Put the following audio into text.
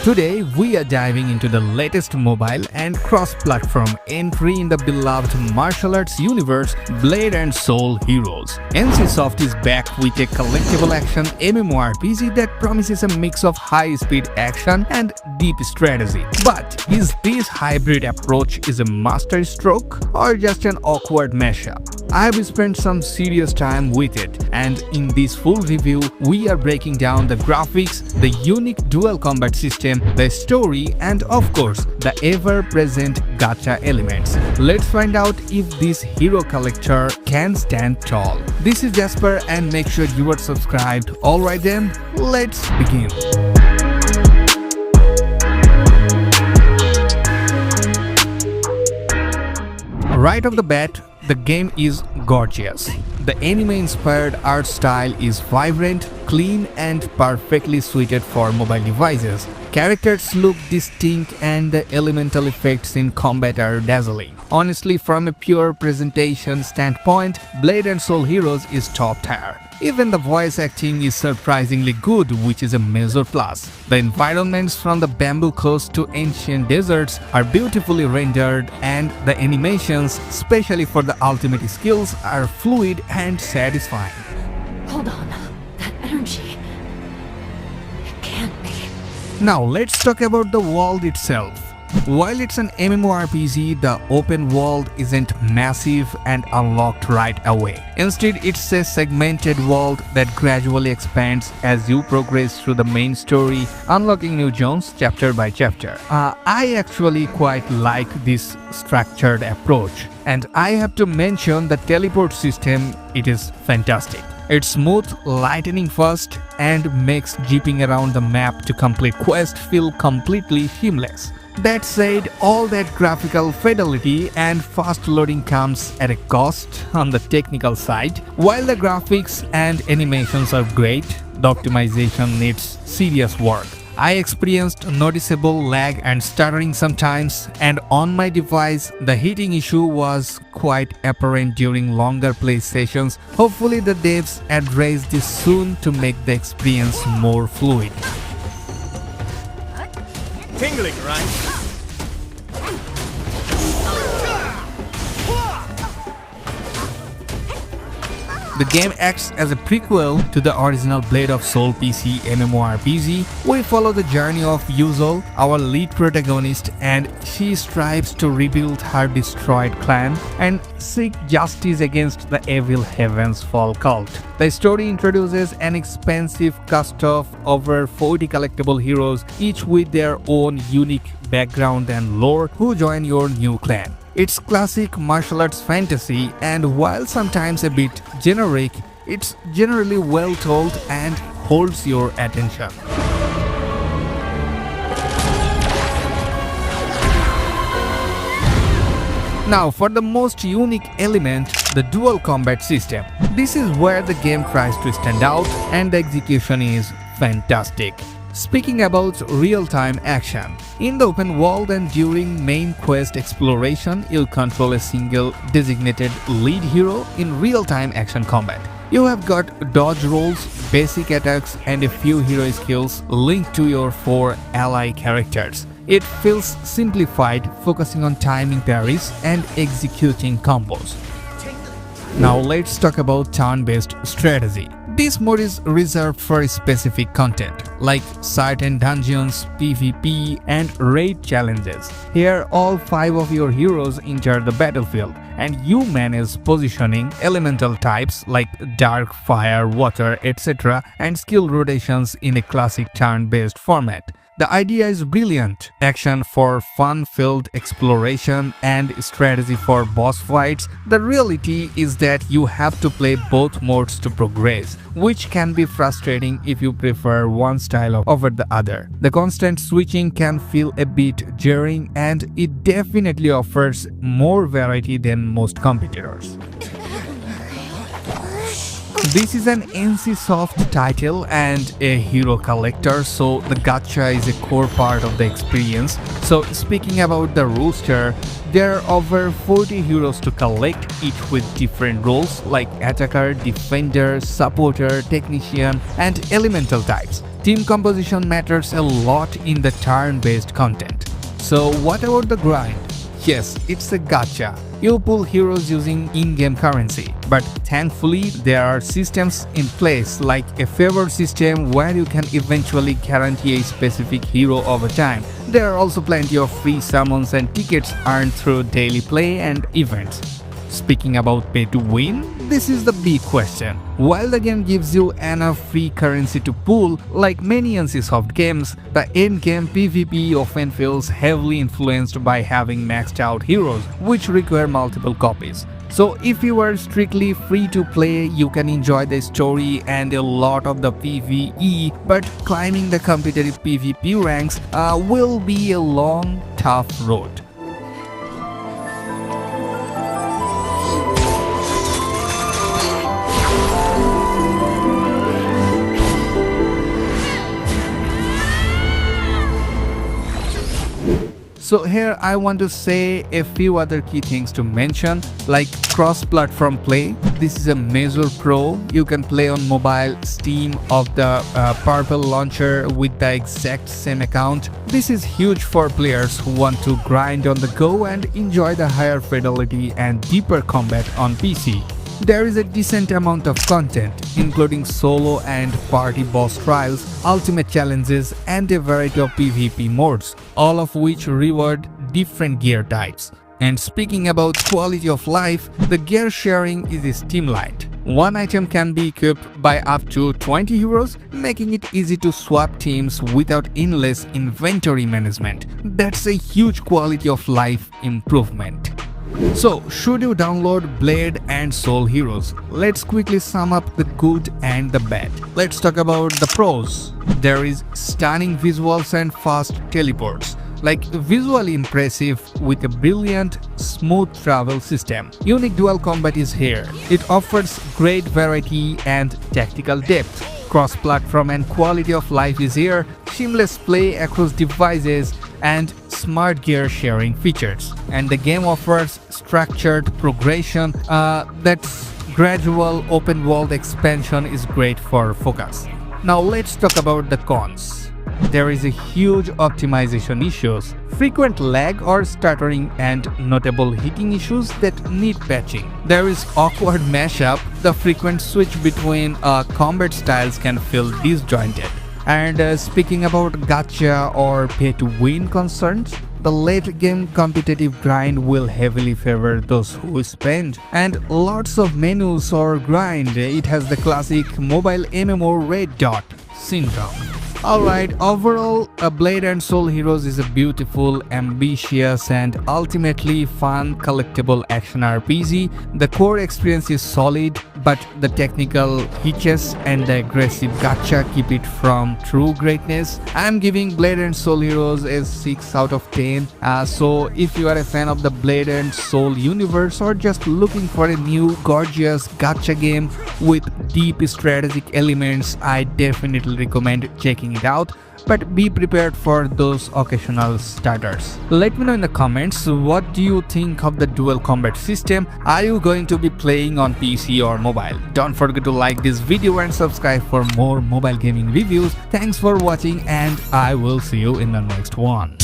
Today, we are diving into the latest mobile and cross-platform entry in the beloved martial arts universe, Blade and Soul Heroes. NCSoft is back with a collectible action MMORPG that promises a mix of high-speed action and deep strategy. But is this hybrid approach a masterstroke or just an awkward mashup? I have spent some serious time with it, and in this full review, we are breaking down the graphics, the unique dual combat system, the story, and of course, the ever-present gacha elements. Let's find out if this hero collector can stand tall. This is Jasper, and make sure you are subscribed. Alright then, let's begin. Right off the bat, the game is gorgeous. The anime-inspired art style is vibrant, clean, and perfectly suited for mobile devices. Characters look distinct and the elemental effects in combat are dazzling. Honestly, from a pure presentation standpoint, Blade and Soul Heroes is top tier. Even the voice acting is surprisingly good, which is a major plus. The environments from the bamboo coast to ancient deserts are beautifully rendered, and the animations, especially for the ultimate skills, are fluid and satisfying. Hold on, that energy. It can't be. Now let's talk about the world itself. While it's an MMORPG, the open world isn't massive and unlocked right away. Instead, it's a segmented world that gradually expands as you progress through the main story, unlocking new zones chapter by chapter. I actually quite like this structured approach, and I have to mention the teleport system. It is fantastic. It's smooth, lightning fast, and makes jeeping around the map to complete quests feel completely seamless. That said, all that graphical fidelity and fast loading comes at a cost on the technical side. While the graphics and animations are great, the optimization needs serious work. I experienced noticeable lag and stuttering sometimes, and on my device, the heating issue was quite apparent during longer play sessions. Hopefully the devs address this soon to make the experience more fluid. Tingling, right? The game acts as a prequel to the original Blade of Soul PC MMORPG. We follow the journey of Yuzol, our lead protagonist, and she strives to rebuild her destroyed clan and seek justice against the evil Heaven's Fall cult. The story introduces an expansive cast of over 40 collectible heroes, each with their own unique background and lore, who join your new clan. It's classic martial arts fantasy, and while sometimes a bit generic, it's generally well told and holds your attention. Now for the most unique element, the dual combat system. This is where the game tries to stand out, and the execution is fantastic. Speaking about real-time action, in the open world and during main quest exploration, you control a single designated lead hero in real-time action combat. You have got dodge rolls, basic attacks, and a few hero skills linked to your 4 ally characters. It feels simplified, focusing on timing parries and executing combos. Now let's talk about turn-based strategy. This mode is reserved for specific content, like certain dungeons, PvP, and raid challenges. Here, all 5 of your heroes enter the battlefield, and you manage positioning, elemental types like dark, fire, water, etc., and skill rotations in a classic turn-based format. The idea is brilliant: action for fun-filled exploration and strategy for boss fights. The reality is that you have to play both modes to progress, which can be frustrating if you prefer one style over the other. The constant switching can feel a bit jarring, and it definitely offers more variety than most competitors. This is an NCSoft title and a hero collector, so the gacha is a core part of the experience. So speaking about the roster, there are over 40 heroes to collect, each with different roles like attacker, defender, supporter, technician, and elemental types. Team composition matters a lot in the turn-based content. So what about the grind? Yes, it's a gacha. You pull heroes using in-game currency, but thankfully there are systems in place like a favor system where you can eventually guarantee a specific hero over time. There are also plenty of free summons and tickets earned through daily play and events. Speaking about pay to win, this is the big question. While the game gives you enough free currency to pool, like many NC-soft games, the end-game PvP often feels heavily influenced by having maxed out heroes, which require multiple copies. So if you are strictly free to play, you can enjoy the story and a lot of the PvE, but climbing the competitive PvP ranks will be a long, tough road. So here I want to say a few other key things to mention, like cross-platform play. This is a major pro. You can play on mobile, Steam, of the Purple launcher with the exact same account. This is huge for players who want to grind on the go and enjoy the higher fidelity and deeper combat on PC. There is a decent amount of content, including solo and party boss trials, ultimate challenges, and a variety of PvP modes, all of which reward different gear types. And speaking about quality of life, the gear sharing is streamlined. One item can be equipped by up to 20 heroes, making it easy to swap teams without endless inventory management. That's a huge quality of life improvement. So, should you download Blade and Soul Heroes? Let's quickly sum up the good and the bad. Let's talk about the pros. There is stunning visuals and fast teleports. Like visually impressive with a brilliant, smooth travel system. Unique dual combat is here. It offers great variety and tactical depth. Cross-platform and quality of life is here. Seamless play across devices and smart gear sharing features. And the game offers structured progression. That's gradual open world expansion is great for focus. Now let's talk about the cons. There is a huge optimization issues, frequent lag or stuttering, and notable hitting issues that need patching. There is awkward mashup. The frequent switch between combat styles can feel disjointed. And speaking about gacha or pay-to-win concerns, the late game competitive grind will heavily favor those who spend. And lots of menus or grind, it has the classic mobile MMO red dot syndrome. Alright, overall, A Blade and Soul Heroes is a beautiful, ambitious, and ultimately fun collectible action RPG. The core experience is solid, but the technical hitches and the aggressive gacha keep it from true greatness. I'm giving Blade and Soul Heroes a 6 out of 10. So if you are a fan of the Blade and Soul universe or just looking for a new gorgeous gacha game with deep strategic elements, I definitely recommend checking it out. But be prepared for those occasional starters. Let me know in the comments, what do you think of the dual combat system? Are you going to be playing on PC or mobile? Don't forget to like this video and subscribe for more mobile gaming reviews. Thanks for watching and I will see you in the next one.